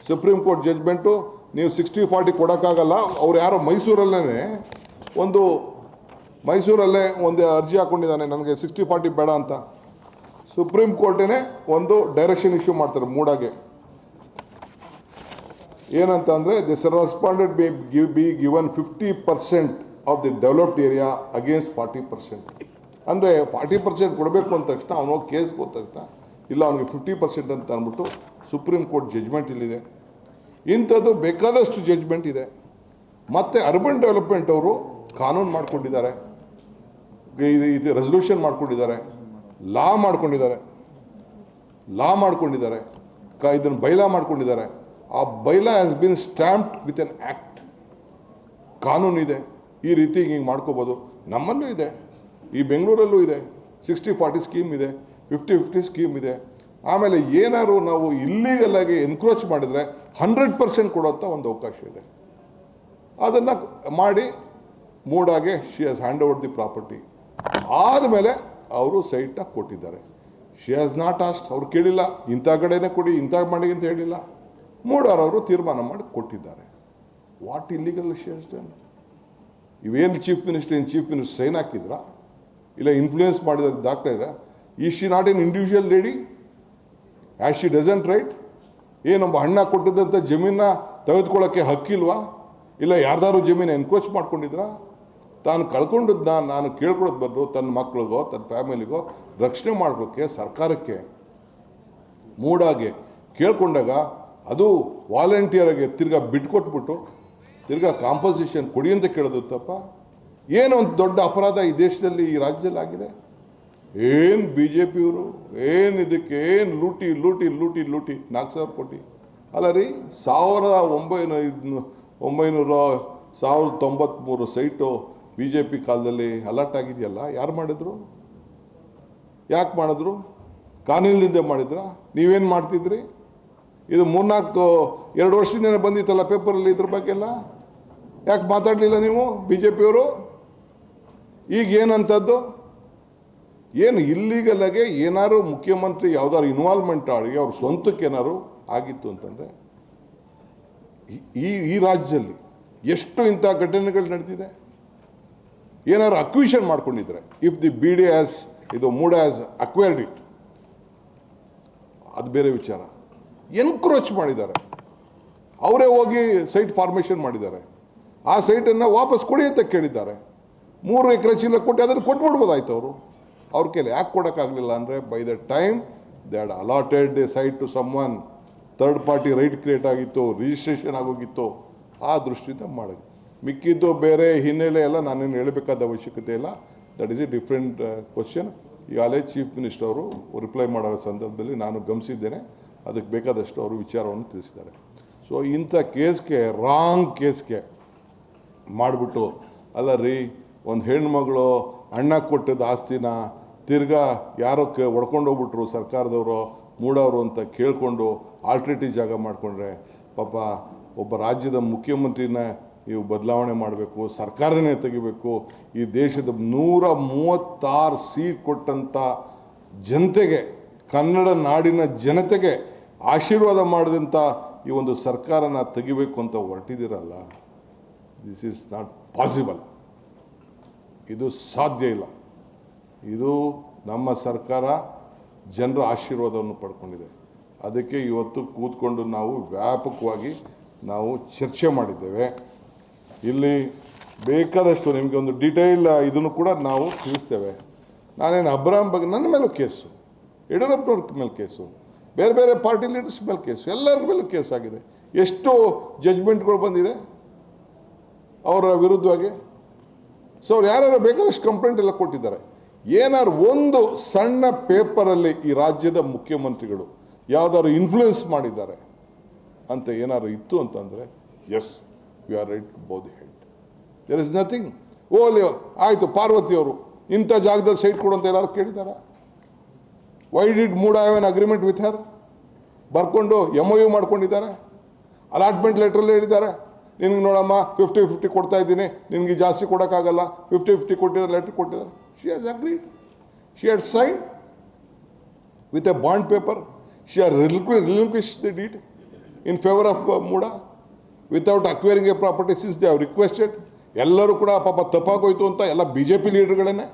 ಸುಪ್ರೀಂ ಕೋರ್ಟ್ ಜಡ್ಜ್ಮೆಂಟು ನೀವು 60-40 ಕೊಡೋಕ್ಕಾಗಲ್ಲ. ಅವ್ರು ಯಾರೋ ಮೈಸೂರಲ್ಲೇ ಒಂದು ಅರ್ಜಿ ಹಾಕ್ಕೊಂಡಿದ್ದಾನೆ, ನನಗೆ 60-40 ಬೇಡ ಅಂತ. ಸುಪ್ರೀಂ ಕೋರ್ಟೇ ಒಂದು ಡೈರೆಕ್ಷನ್ ಇಶ್ಯೂ ಮಾಡ್ತಾರೆ ಮೂಡಾಗೆ. ಏನಂತ ಅಂದರೆ this responded be given 50% of the developed area against 40%. ಅಂದರೆ 40% ಕೊಡಬೇಕು ಅಂದ ತಕ್ಷಣ ಅವನು ಹೋಗಿ ಕೇಸ್ ಹೋದ ತಕ್ಷಣ ಇಲ್ಲ ಅವನಿಗೆ 50% ಅಂತ ಅಂದ್ಬಿಟ್ಟು ಸುಪ್ರೀಂ ಕೋರ್ಟ್ ಜಡ್ಜ್ಮೆಂಟ್ ಇಲ್ಲಿದೆ. ಇಂಥದ್ದು ಬೇಕಾದಷ್ಟು ಜಡ್ಜ್ಮೆಂಟ್ ಇದೆ. ಮತ್ತು ಅರ್ಬನ್ ಡೆವಲಪ್ಮೆಂಟ್ ಅವರು ಕಾನೂನು ಮಾಡ್ಕೊಂಡಿದ್ದಾರೆ, ಇದು ರೆಸಲ್ಯೂಷನ್ ಮಾಡ್ಕೊಂಡಿದ್ದಾರೆ, ಲಾ ಮಾಡ್ಕೊಂಡಿದ್ದಾರೆ, ಇದನ್ನು ಬೈಲಾ ಮಾಡ್ಕೊಂಡಿದ್ದಾರೆ. ಆ bylaw has been stamped with an act. ಕಾನೂನಿದೆ, ಈ ರೀತಿ ಹಿಂಗೆ ಮಾಡ್ಕೋಬೋದು. ನಮ್ಮಲ್ಲೂ ಇದೆ, ಈ ಬೆಂಗಳೂರಲ್ಲೂ ಇದೆ, 60-40 ಸ್ಕೀಮ್ ಇದೆ, 50-50 ಸ್ಕೀಮ್ ಇದೆ. ಆಮೇಲೆ ಏನಾದ್ರು ನಾವು ಇಲ್ಲೀಗಲ್ ಆಗಿ ಎನ್ಕ್ರೋಚ್ ಮಾಡಿದರೆ 100% ಕೊಡೋಂಥ ಒಂದು ಅವಕಾಶ ಇದೆ. ಅದನ್ನು ಮಾಡಿ ಮೂಡಾಗೆ she has hand over the property. ಆದಮೇಲೆ ಅವರು ಸೈಟ್ನ ಕೊಟ್ಟಿದ್ದಾರೆ. ಶಿ ಹ್ಯಾಸ್ ನಾಟ್ ಆಸ್ಟ್, ಅವ್ರು ಕೇಳಿಲ್ಲ ಇಂಥ ಕಡೆನೇ ಕೊಡಿ, ಇಂಥ ಮಾಡಿ ಅಂತ ಹೇಳಿಲ್ಲ. ಮೂಡಾರವರು ತೀರ್ಮಾನ ಮಾಡಿ ಕೊಟ್ಟಿದ್ದಾರೆ. What illegal she has done? ಇವೇನು ಚೀಫ್ ಮಿನಿಸ್ಟರ್ ಸೈನ್ ಹಾಕಿದ್ರಾ, ಇಲ್ಲ ಇನ್ಫ್ಲೂಯೆನ್ಸ್ ಮಾಡಿದ ದಾಖಲೆ ಇದೆ? ಈ she not an individual lady as she doesn't right? ಏನೊಬ್ಬ ಅಣ್ಣ ಕೊಟ್ಟಿದ್ದಂಥ ಜಮೀನ ತೆಗೆದುಕೊಳ್ಳೋಕ್ಕೆ ಹಕ್ಕಿಲ್ವಾ? ಇಲ್ಲ ಯಾರ್ದಾರು ಜಮೀನು ಎನ್ಕ್ರೋಚ್ ಮಾಡ್ಕೊಂಡಿದ್ರಾ? ತಾನು ಕಳ್ಕೊಂಡದ್ದನ್ನ ನಾನು ಕೇಳ್ಕೊಳ್ಳೋದು ಬದಲು ತನ್ನ ಮಕ್ಳಿಗೋ ತನ್ನ ಫ್ಯಾಮಿಲಿಗೋ ರಕ್ಷಣೆ ಮಾಡೋಕ್ಕೆ ಸರ್ಕಾರಕ್ಕೆ ಮೂಡಾಗೆ ಕೇಳ್ಕೊಂಡಾಗ ಅದು ವಾಲಂಟಿಯರಾಗಿ ತಿರ್ಗಾ ಬಿಟ್ಕೊಟ್ಬಿಟ್ಟು ತಿರ್ಗಾ ಕಾಂಪನ್ಸೇಷನ್ ಕೊಡಿ ಅಂತ ಕೇಳೋದು ತಪ್ಪ? ಏನು ಒಂದು ದೊಡ್ಡ ಅಪರಾಧ ಈ ದೇಶದಲ್ಲಿ, ಈ ರಾಜ್ಯದಲ್ಲಿ ಆಗಿದೆ? ಏನು BJPಯವರು ಏನು ಇದಕ್ಕೆ ಏನು ಲೂಟಿ 4,000 ಕೋಟಿ ಅಲ್ಲ ರೀ. 1093 ಸೈಟು BJP ಕಾಲದಲ್ಲಿ ಅಲರ್ಟ್ ಆಗಿದೆಯಲ್ಲ, ಯಾರು ಮಾಡಿದ್ರು? ಯಾಕೆ ಮಾಡಿದ್ರು? ಕಾನೂನಿಂದ ಮಾಡಿದ್ರ? ನೀವೇನು ಮಾಡ್ತಿದ್ರಿ? ಇದು 2 ವರ್ಷದಿಂದ ಬಂದಿತ್ತಲ್ಲ ಪೇಪರಲ್ಲಿ ಇದ್ರ ಬಗ್ಗೆ ಎಲ್ಲ, ಯಾಕೆ ಮಾತಾಡಲಿಲ್ಲ ನೀವು ಬಿ ಜೆ ಪಿಯವರು? ಈಗ ಏನಂಥದ್ದು? ಏನು ಇಲ್ಲಿಗಲಾಗೆ ಏನಾದ್ರು ಮುಖ್ಯಮಂತ್ರಿ ಯಾವ್ದಾದ್ರು ಇನ್ವಾಲ್ವ್ಮೆಂಟ್ ಆಗಿ ಅವ್ರ ಸ್ವಂತಕ್ಕೆ ಏನಾದ್ರು ಆಗಿತ್ತು ಅಂತಂದರೆ ಈ ರಾಜ್ಯದಲ್ಲಿ ಎಷ್ಟು ಇಂಥ ಘಟನೆಗಳು ನಡೆದಿದೆ? ಏನಾದ್ರು ಅಕ್ವಿಷನ್ ಮಾಡ್ಕೊಂಡಿದ್ರೆ, if the B D has ಇದು ಮೂಡ ಹ್ಯಾಸ್ ಅಕ್ವೈರ್ಡ್ ಇಟ್, ಅದು ಬೇರೆ ವಿಚಾರ. ಎನ್ಕ್ರೋಚ್ ಮಾಡಿದ್ದಾರೆ, ಅವರೇ ಹೋಗಿ ಸೈಟ್ ಫಾರ್ಮೇಷನ್ ಮಾಡಿದ್ದಾರೆ. ಆ ಸೈಟನ್ನು ವಾಪಸ್ ಕೊಡಿ ಅಂತ ಕೇಳಿದ್ದಾರೆ. 3 ಎಕರೆ ಚೀಲ ಕೊಟ್ಟು ಅದನ್ನು ಕೊಟ್ಬಿಡ್ಬೋದಾಯ್ತು ಅವರು. ಅವ್ರ ಕೈಲಿ ಯಾಕೆ ಕೊಡೋಕ್ಕಾಗಲಿಲ್ಲ ಅಂದರೆ, by the time they had allotted the site to someone, third party right create ಆಗಿತ್ತು, ರಿಜಿಸ್ಟ್ರೇಷನ್ ಆಗೋಗಿತ್ತು. ಆ ದೃಷ್ಟಿಯಿಂದ ಮಾಡಿದೆ. ಮಿಕ್ಕಿದ್ದು ಬೇರೆ ಹಿನ್ನೆಲೆ ಎಲ್ಲ ನಾನೇನು ಹೇಳಬೇಕಾದ ಅವಶ್ಯಕತೆ ಇಲ್ಲ. That is A different question. ಈಗಾಗಲೇ ಚೀಫ್ ಮಿನಿಸ್ಟರ್ ಅವರು ರಿಪ್ಲೈ ಮಾಡೋ ಸಂದರ್ಭದಲ್ಲಿ ನಾನು ಗಮನಿಸಿದ್ದೇನೆ. ಅದಕ್ಕೆ ಬೇಕಾದಷ್ಟು ಅವರು ವಿಚಾರವನ್ನು ತಿಳಿಸಿದ್ದಾರೆ. ಸೊ ಇಂಥ ಕೇಸ್ಗೆ, ರಾಂಗ್ ಕೇಸ್ಗೆ ಮಾಡಿಬಿಟ್ಟು, ಅಲ್ಲ ರೀ, ಒಂದು ಹೆಣ್ಮಗಳು ಅಣ್ಣ ಕೊಟ್ಟಿದ್ದ ಆಸ್ತಿನ ತಿರ್ಗಾ ಯಾರೋ ಹೊಡ್ಕೊಂಡು ಹೋಗ್ಬಿಟ್ರು ಸರ್ಕಾರದವರು, ಮೂಡವರು ಅಂತ ಕೇಳಿಕೊಂಡು ಆಲ್ಟರ್ನೇಟಿವ್ ಜಾಗ ಮಾಡಿಕೊಂಡ್ರೆ, ಪಾಪ ಒಬ್ಬ ರಾಜ್ಯದ ಮುಖ್ಯಮಂತ್ರಿನ ನೀವು ಬದಲಾವಣೆ ಮಾಡಬೇಕು, ಸರ್ಕಾರನೇ ತೆಗಿಬೇಕು. ಈ ದೇಶದ 136 ಸೀಟ್ ಕೊಟ್ಟಂಥ ಜನತೆಗೆ, ಕನ್ನಡ ನಾಡಿನ ಜನತೆಗೆ ಆಶೀರ್ವಾದ ಮಾಡಿದಂಥ ಈ ಒಂದು ಸರ್ಕಾರನ ತೆಗಿಬೇಕು ಅಂತ ಹೊರಟಿದ್ದೀರಲ್ಲ, ದಿಸ್ ಈಸ್ ನಾಟ್ ಪಾಸಿಬಲ್. ಇದು ಸಾಧ್ಯ ಇಲ್ಲ. ಇದು ನಮ್ಮ ಸರ್ಕಾರ ಜನರ ಆಶೀರ್ವಾದವನ್ನು ಪಡ್ಕೊಂಡಿದೆ. ಅದಕ್ಕೆ ಇವತ್ತು ಕೂತ್ಕೊಂಡು ನಾವು ವ್ಯಾಪಕವಾಗಿ ನಾವು ಚರ್ಚೆ ಮಾಡಿದ್ದೇವೆ. ಇಲ್ಲಿ ಬೇಕಾದಷ್ಟು ನಿಮಗೆ ಒಂದು ಡೀಟೇಲ್ ಇದನ್ನು ಕೂಡ ನಾವು ತಿಳಿಸ್ತೇವೆ. ನಾನೇನು ಅಬ್ರಾಮ್ ಬಗ್ಗೆ, ನನ್ನ ಮೇಲೂ ಕೇಸು, ಯಡಿಯೂರಪ್ಪನವ್ರ ಮೇಲೆ ಕೇಸು, ಬೇರೆ ಬೇರೆ ಪಾರ್ಟಿ ಲೀಡರ್ಸ್ ಮೇಲೆ ಕೇಸು, ಎಲ್ಲರ ಮೇಲೂ ಕೇಸ್ ಆಗಿದೆ. ಎಷ್ಟು ಜಡ್ಜ್ಮೆಂಟ್ಗಳು ಬಂದಿದೆ ಅವರ ವಿರುದ್ಧವಾಗಿ. ಸೊ ಅವ್ರು ಯಾರು ಬೇಕಾದಷ್ಟು ಕಂಪ್ಲೇಂಟ್ ಎಲ್ಲ ಕೊಟ್ಟಿದ್ದಾರೆ. ಏನಾದ್ರು ಒಂದು ಸಣ್ಣ ಪೇಪರಲ್ಲಿ ಈ ರಾಜ್ಯದ ಮುಖ್ಯಮಂತ್ರಿಗಳು ಯಾವ್ದಾದ್ರು ಇನ್ಫ್ಲೂಯೆನ್ಸ್ ಮಾಡಿದ್ದಾರೆ ಅಂತ ಏನಾದ್ರು ಇತ್ತು ಅಂತಂದರೆ, yes, you are right to bow the head. There is nothing. ಓಲಿ ಆಯಿತು, ಪಾರ್ವತಿಯವರು ಇಂಥ ಜಾಗದಲ್ಲಿ ಸೈಟ್ ಕೊಡು ಅಂತ ಎಲ್ಲರೂ ಕೇಳಿದ್ದಾರೆ. Why did MUDA have an agreement with her? ಬರ್ಕೊಂಡು MOU ಮಾಡ್ಕೊಂಡಿದ್ದಾರೆ. ಅಲಾಟ್ಮೆಂಟ್ ಲೆಟ್ರಲ್ಲಿ ಹೇಳಿದ್ದಾರೆ, ನಿನಗೆ ನೋಡಮ್ಮ 50-50 ಕೊಡ್ತಾ ಇದ್ದೀನಿ, ನಿನಗೆ ಜಾಸ್ತಿ ಕೊಡೋಕ್ಕಾಗಲ್ಲ, 50-50 ಕೊಟ್ಟಿದ್ದಾರೆ, ಲೆಟ್ರ್ ಕೊಟ್ಟಿದ್ದಾರೆ. She has agreed, she had sign with a bond paper, she has relinquished the deed in favor of Muda without acquiring a property since they have requested. ಎಲ್ಲರೂ ಕೂಡ ಪಾಪ ತಪ್ಪಾಗೋಯ್ತು ಅಂತ ಎಲ್ಲ BJP ಲೀಡರ್ಗಳನ್ನೇ,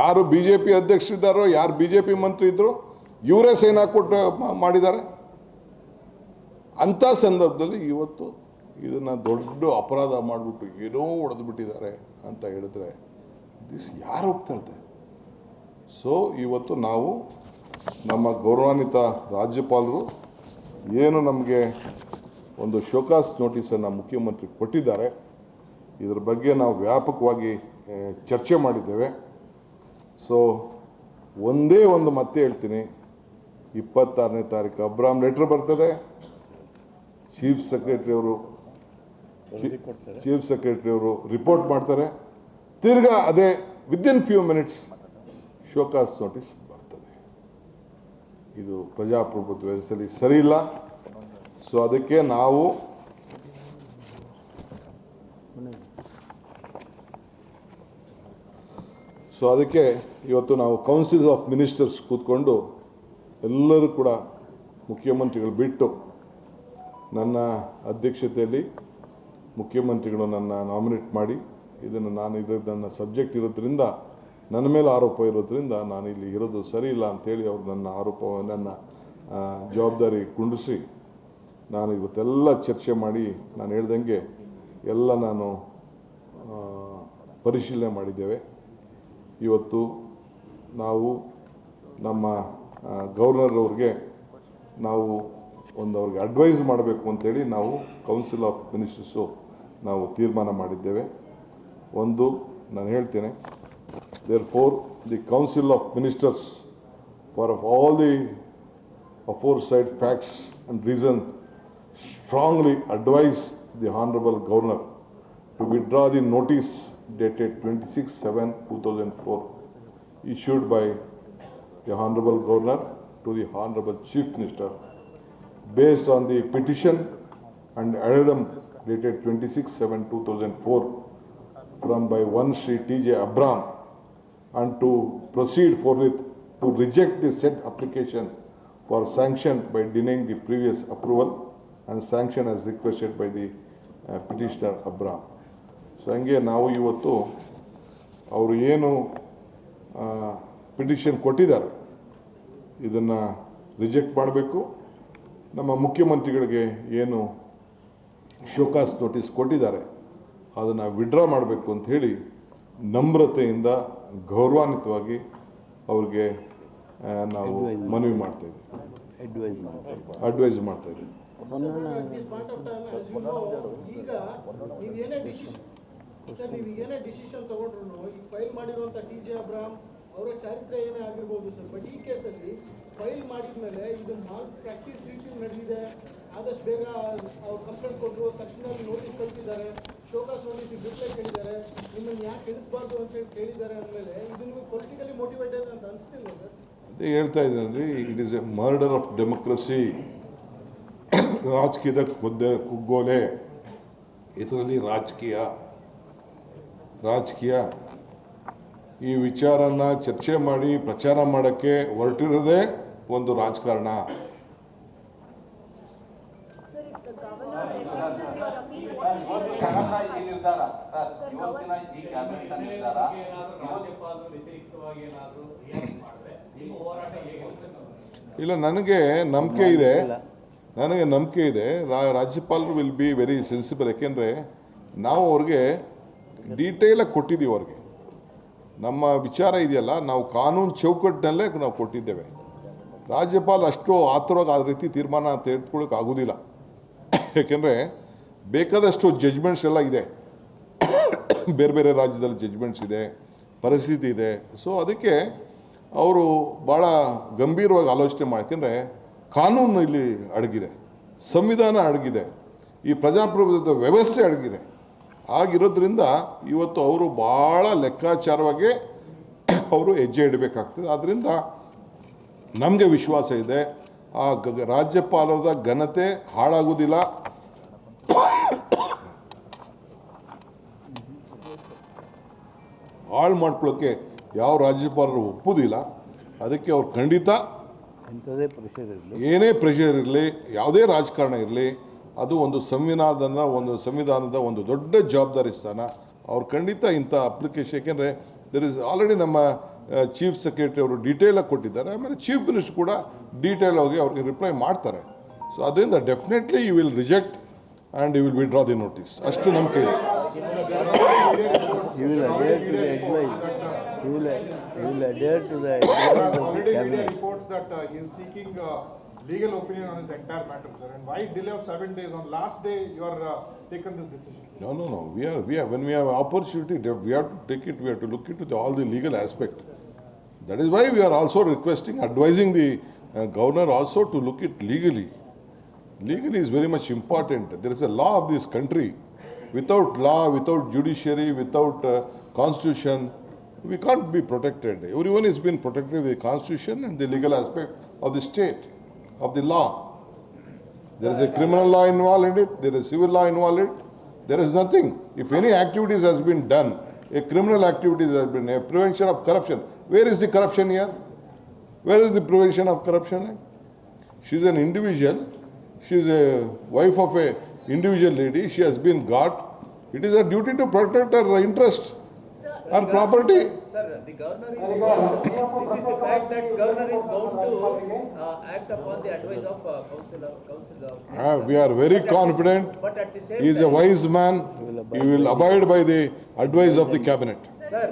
ಯಾರು BJP ಅಧ್ಯಕ್ಷರಿದ್ದಾರೋ, ಯಾರು BJP ಮಂತ್ರಿ ಇದ್ದರು, ಇವರೇ ಸೈನ್ ಹಾಕ್ಕೊಟ್ಟು ಮಾಡಿದ್ದಾರೆ. ಅಂಥ ಸಂದರ್ಭದಲ್ಲಿ ಇವತ್ತು ಇದನ್ನು ದೊಡ್ಡ ಅಪರಾಧ ಮಾಡಿಬಿಟ್ಟು ಏನೋ ಹೊಡೆದು ಬಿಟ್ಟಿದ್ದಾರೆ ಅಂತ ಹೇಳಿದ್ರೆ ದಿಸ್ ಯಾರು ಹೋಗ್ತಾ? ಸೊ ಇವತ್ತು ನಾವು ನಮ್ಮ ಗೌರವಾನ್ವಿತ ರಾಜ್ಯಪಾಲರು ಏನು ನಮಗೆ ಒಂದು ಶೋಕಾಸ್ ನೋಟಿಸನ್ನು ಮುಖ್ಯಮಂತ್ರಿ ಕೊಟ್ಟಿದ್ದಾರೆ, ಇದರ ಬಗ್ಗೆ ನಾವು ವ್ಯಾಪಕವಾಗಿ ಚರ್ಚೆ ಮಾಡಿದ್ದೇವೆ. ಸೊ ಒಂದೇ ಒಂದು ಮತ್ತೆ ಹೇಳ್ತೀನಿ, 26ನೇ ತಾರೀಕು ಅಬ್ರಾಮ್ ಲೆಟ್ರ್ ಬರ್ತದೆ. ಚೀಫ್ ಸೆಕ್ರೆಟರಿ ಅವರು ರಿಪೋರ್ಟ್ ಮಾಡ್ತಾರೆ. ತಿರ್ಗಾ ಅದೇ within few minutes show cause notice ಬರ್ತದೆ. ಇದು ಪ್ರಜಾಪ್ರಭುತ್ವ ವ್ಯವಸ್ಥೆಯಲ್ಲಿ ಸರಿ ಇಲ್ಲ. ಸೊ ಅದಕ್ಕೆ ನಾವು ಇವತ್ತು ನಾವು ಕೌನ್ಸಿಲ್ ಆಫ್ ಮಿನಿಸ್ಟರ್ಸ್ ಕೂತ್ಕೊಂಡು ಎಲ್ಲರೂ ಕೂಡ ಮುಖ್ಯಮಂತ್ರಿಗಳು ಬಿಟ್ಟು ನನ್ನ ಅಧ್ಯಕ್ಷತೆಯಲ್ಲಿ ಮುಖ್ಯಮಂತ್ರಿಗಳು ನನ್ನ ನಾಮಿನೇಟ್ ಮಾಡಿ, ಇದನ್ನು ನನ್ನ ಸಬ್ಜೆಕ್ಟ್ ಇರೋದ್ರಿಂದ, ನನ್ನ ಮೇಲೆ ಆರೋಪ ಇರೋದ್ರಿಂದ ನಾನು ಇಲ್ಲಿ ಇರೋದು ಸರಿ ಇಲ್ಲ ಅಂಥೇಳಿ ಅವರು ನನ್ನ ಜವಾಬ್ದಾರಿ ಕುಂಡಿಸಿ ನಾನು ಇವತ್ತೆಲ್ಲ ಚರ್ಚೆ ಮಾಡಿ, ನಾನು ಹೇಳ್ದಂಗೆ ಎಲ್ಲ ನಾನು ಪರಿಶೀಲನೆ ಮಾಡಿದ್ದೇವೆ. ಇವತ್ತು ನಾವು ನಮ್ಮ ಗವರ್ನರ್ ಅವ್ರಿಗೆ ನಾವು ಅವ್ರಿಗೆ ಅಡ್ವೈಸ್ ಮಾಡಬೇಕು ಅಂತೇಳಿ ನಾವು ಕೌನ್ಸಿಲ್ ಆಫ್ ಮಿನಿಸ್ಟರ್ಸು ನಾವು ತೀರ್ಮಾನ ಮಾಡಿದ್ದೇವೆ. ಒಂದು ನಾನು ಹೇಳ್ತೇನೆ, therefore the council of ministers for all the aforesaid facts and reason strongly advise the Honorable Governor to withdraw the notice dated 26/7/2004 issued by the Honorable Governor to the Honorable Chief Minister based on the petition and addendum dated 26/7/2004 from by one Sri T.J. Abram, and to proceed forthwith to reject the said application for sanction by denying the previous approval and sanction as requested by the petitioner Abram. So ಹಂಗೆ ನಾವು ಇವತ್ತು ಅವರು ಏನು petition ಕೊಟ್ಟಿದ್ದಾರೆ ಇದನ್ನು reject ಮಾಡಬೇಕು. ನಮ್ಮ ಮುಖ್ಯಮಂತ್ರಿಗಳಿಗೆ ಏನು ಶೋಕಾಸ್ ನೋಟಿಸ್ ಕೊಟ್ಟಿದ್ದಾರೆ ಅದನ್ನು ವಿಡ್ರಾ ಮಾಡಬೇಕು ಅಂತ ಹೇಳಿ ನಮ್ರತೆಯಿಂದ ಗೌರವಾನ್ವಿತವಾಗಿ ಅವ್ರಿಗೆ ನಾವು ಮನವಿ ಮಾಡ್ತಾ ಇದ್ದೀವಿ, ಅಡ್ವೈಸ್ ಮಾಡ್ತಾ ಇದ್ದೀವಿ. ನೀವು ಏನೇ ಡಿಸಿಷನ್ ತಗೊಂಡ್ರು ಈಗ ಫೈಲ್ ಮಾಡಿರುವಂಥ ಟಿ.ಜೆ. ಅಬ್ರಾಮ್ ಅವರ ಚಾರಿತ್ರ್ಯ ಏನೇ ಆಗಿರ್ಬೋದು ಸರ್, ಬಟ್ ಈ ಕೇಸಲ್ಲಿ ಫೈಲ್ ಮಾಡಿದ ಮೇಲೆ ಇದು ಮಾಲ್ ಪ್ರಾಕ್ಟೀಸ್ ರೀತಿ ನಡೆದಿದೆ. ಆದಷ್ಟು ಬೇಗ ಅವ್ರು ಕಂಪ್ಲೇಂಟ್ ಕೊಟ್ಟರು, ತಕ್ಷಣ ನೋಟಿಸ್ ಕಳಿಸಿದ್ದಾರೆ, ಶೋಕಾಸ್ ನೋಟಿಸ್ ರಿಪ್ಲೈ ಕೇಳಿದ್ದಾರೆ, ನಿಮ್ಮನ್ನು ಯಾಕೆ ತಿಳಿಸಬಾರ್ದು ಅಂತ ಹೇಳಿ ಕೇಳಿದ್ದಾರೆ ಅಂದಮೇಲೆ ಇದು ನಿಮಗೆ ಪೊಲಿಟಿಕಲಿ ಮೋಟಿವೇಟೆಡ್ ಅಂತ ಅನಿಸ್ತಿಲ್ವಾ ಸರ್? ಅದೇ ಹೇಳ್ತಾ ಇದ್ದೇನೆ, it is A murder of democracy. ರಾಜಕೀಯದ ಕುಗ್ಗೋಲೆ, ಇದರಲ್ಲಿ ರಾಜಕೀಯ ಈ ವಿಚಾರನ ಚರ್ಚೆ ಮಾಡಿ ಪ್ರಚಾರ ಮಾಡೋಕ್ಕೆ ಹೊರಟಿರೋದೇ ಒಂದು ರಾಜಕಾರಣ. ಇಲ್ಲ, ನನಗೆ ನಂಬಿಕೆ ಇದೆ ರಾಜ್ಯಪಾಲರು ವಿಲ್ ಬಿ ವೆರಿ ಸೆನ್ಸಿಬಲ್. ಯಾಕೆಂದರೆ ನಾವು ಅವ್ರಿಗೆ ಡೀಟೇಲಾಗಿ ಕೊಟ್ಟಿದ್ದೀವಿ. ಅವ್ರಿಗೆ ನಮ್ಮ ವಿಚಾರ ಇದೆಯಲ್ಲ, ನಾವು ಕಾನೂನು ಚೌಕಟ್ಟಿನಲ್ಲೇ ನಾವು ಕೊಟ್ಟಿದ್ದೇವೆ. ರಾಜ್ಯಪಾಲ ಅಷ್ಟು ಆತುರವಾಗಿ ಆ ರೀತಿ ತೀರ್ಮಾನ ತೆಗೆದುಕೊಳ್ಳೋಕೆ ಆಗೋದಿಲ್ಲ. ಯಾಕೆಂದರೆ ಬೇಕಾದಷ್ಟು ಜಡ್ಜ್ಮೆಂಟ್ಸ್ ಎಲ್ಲ ಇದೆ, ಬೇರೆ ಬೇರೆ ರಾಜ್ಯದಲ್ಲಿ ಜಡ್ಜ್ಮೆಂಟ್ಸ್ ಇದೆ, ಪರಿಸ್ಥಿತಿ ಇದೆ. ಸೊ ಅದಕ್ಕೆ ಅವರು ಭಾಳ ಗಂಭೀರವಾಗಿ ಆಲೋಚನೆ ಮಾಡಿ. ಯಾಕೆಂದರೆ ಕಾನೂನು ಇಲ್ಲಿ ಅಡಗಿದೆ, ಸಂವಿಧಾನ ಅಡಗಿದೆ, ಈ ಪ್ರಜಾಪ್ರಭುತ್ವದ ವ್ಯವಸ್ಥೆ ಅಡಗಿದೆ. ಆಗಿರೋದ್ರಿಂದ ಇವತ್ತು ಅವರು ಭಾಳ ಲೆಕ್ಕಾಚಾರವಾಗಿ ಅವರು ಹೆಜ್ಜೆ ಇಡಬೇಕಾಗ್ತದೆ. ಆದ್ದರಿಂದ ನಮಗೆ ವಿಶ್ವಾಸ ಇದೆ, ಆ ರಾಜ್ಯಪಾಲರದ ಘನತೆ ಹಾಳಾಗುವುದಿಲ್ಲ. ಹಾಳು ಮಾಡ್ಕೊಳ್ಳೋಕ್ಕೆ ಯಾವ ರಾಜ್ಯಪಾಲರು ಒಪ್ಪುವುದಿಲ್ಲ. ಅದಕ್ಕೆ ಅವ್ರು ಖಂಡಿತ ಏನೇ ಪ್ರೆಷರ್ ಇರಲಿ, ಯಾವುದೇ ರಾಜಕಾರಣ ಇರಲಿ, ಅದು ಒಂದು ಸಂವಿಧಾನದ ಒಂದು ದೊಡ್ಡ ಜವಾಬ್ದಾರಿ ಸ್ಥಾನ. ಅವ್ರು ಖಂಡಿತ ಇಂಥ ಅಪ್ಲಿಕೇಶನ್, ಏಕೆಂದರೆ ದರ್ ಇಸ್ ಆಲ್ರೆಡಿ ನಮ್ಮ ಚೀಫ್ ಸೆಕ್ರೆಟರಿ ಅವರು ಡೀಟೇಲಾಗಿ ಕೊಟ್ಟಿದ್ದಾರೆ. ಆಮೇಲೆ ಚೀಫ್ ಮಿನಿಸ್ಟರ್ ಕೂಡ ಡೀಟೇಲ್ ಆಗಿ ಅವ್ರಿಗೆ ರಿಪ್ಲೈ ಮಾಡ್ತಾರೆ. ಸೊ ಅದರಿಂದ definitely you will reject and you will withdraw the notice. ಅಷ್ಟು ನಂಬಿಕೆ ಇದೆ. He will adhere to the advice. He will adhere to the advice of the cabinet. Reports that he is seeking legal opinion on this entire matter, sir. And why delay of 7 days? On last day, you are taken this decision. No. We are when we have opportunity, we have to take it. We have to look into all the legal aspect. That is why we are also requesting, advising the governor also to look it legally. Legally is very much important. There is a law of this country. Without law, without judiciary, without constitution, we can't be protected. Everyone is being protected with the constitution and the legal aspect of the state, of the law. There is a criminal law involved in it, there is civil law involved in it. There is nothing. If any activities has been done, a criminal activities has been, a prevention of corruption. Where is the corruption here? Where is the prevention of corruption? She is an individual. She is a wife of a individual lady. She has been got. It is her duty to protect her interest, her property. Sir, the governor is this is the fact that governor is bound to act upon the advice of council. We are very confident. But at the same He is a wise man. He will abide by the advice of the cabinet. sir,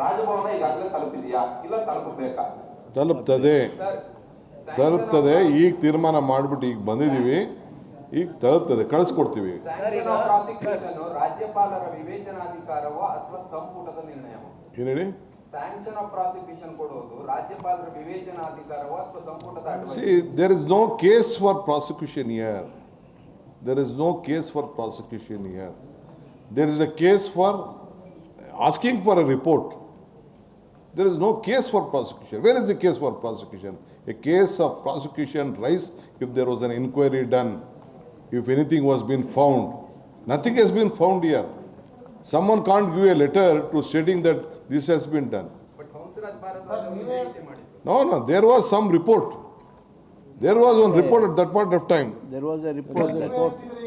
ರಾಜಭವನ ಈಗಾಗಲೇ ತಲುಪಿದೆಯಾ ಇಲ್ಲ ತಲುಪಬೇಕಾ? ತಲುಪ್ತದೆ. ಈಗ ತೀರ್ಮಾನ ಮಾಡಿಬಿಟ್ಟು ಈಗ ಬಂದಿದ್ದೀವಿ, ಈಗ ತಲುಪ್ತದೆ, ಕಳಿಸ್ಕೊಡ್ತೀವಿ. ರಾಜ್ಯಪಾಲರ ವಿವೇಚನಾಧಿಕಾರವೋ ಅಥವಾ ಸಂಪುಟದ ನಿರ್ಣಯವೋ? ಏನು ಹೇಳಿ? ಸ್ಯಾಂಕ್ಷನ್ ಆಫ್ ಪ್ರಾಸಿಕ್ಯೂಷನ್ ಕೊಡುವುದು ರಾಜ್ಯಪಾಲರ ವಿವೇಚನಾಧಿಕಾರವೋ ಅಥವಾ ಸಂಪುಟದ advice? See, there is no case for prosecution here. There is no case for prosecution here. There is a case for asking for a report. There is no case for prosecution. Where is the case for prosecution? A case of prosecution rise if there was an inquiry done, if anything was been found. Nothing has been found here. Someone can't give a letter to stating that this has been done. But Hansraj Bhardwaj ಅವರು ಹೇಳಿಕೆ ಮಾಡಿದ್ರು. No, there was some report. There was one report at that point of time. There was a report that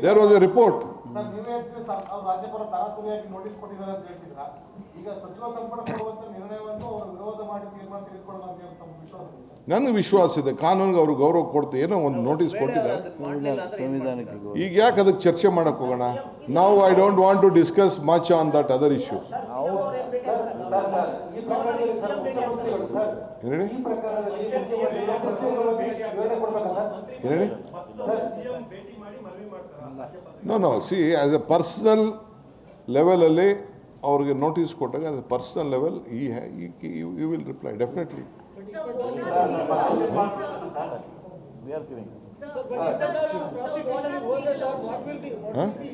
There was a report. Sir ನೀವೇ ಹೇಳ್ತೀರಿ ಅವ್ರು ರಾಜ್ಯಪಾಲ ತಾರಾತುರಿಯಾಗಿ notice ಕೊಟ್ಟಿದ್ದಾರೆ ಅಂತ ಹೇಳ್ತಿದ್ರ. ಈಗ ಸಚಿವ ಸಂಪುಟ ಕೊಡುವಂತ ನಿರ್ಣಯವನ್ನು ಅವರು ವಿರೋಧ ಮಾಡಿ ತೀರ್ಮಾನ ತೆಗೆದುಕೊಳ್ಳೋಣ ಅಂತ ತಮ್ಮ ವಿಶ್ವಾಸ ಇದೆ ಸರ್? ನನಗೆ ವಿಶ್ವಾಸ ಇದೆ, ಕಾನೂನಿಗೆ ಅವರು ಗೌರವ ಕೊಡ್ತೀವಿ, ಏನೋ ಒಂದು ನೋಟಿಸ್ ಕೊಟ್ಟಿದ್ದಾರೆ. ಸಂವಿಧಾನಕ್ಕೆ ಗೌರವ. ಈಗ ಯಾಕೆ ಅದಕ್ಕೆ ಚರ್ಚೆ ಮಾಡಕ್ಕೆ ಹೋಗೋಣ? ನಾವು I don't want to discuss much on that other issue. ಹೇಳಿ ಹೇಳಿ. No see as a personal ಲೆವೆಲಲ್ಲಿ ಅವ್ರಿಗೆ ನೋಟಿಸ್ ಕೊಟ್ಟಾಗ as a personal level you will reply definitely. We are giving. prosecution ಹೋದ್ರೆ sir what will be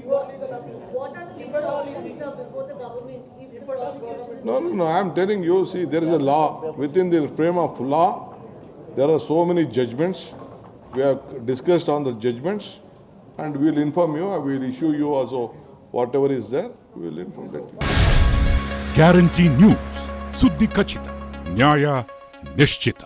your legal opinion? What are the legal options before the government if the prosecution is No, I am telling you, see, there is a law. Within the frame of law, there are so many judgments. We have discussed on the judgments and we will inform you. I will issue you also whatever is there. We will inform that. Guarantee news, ಸುದ್ದಿ ಖಚಿತ, ನ್ಯಾಯ ನಿಶ್ಚಿತ.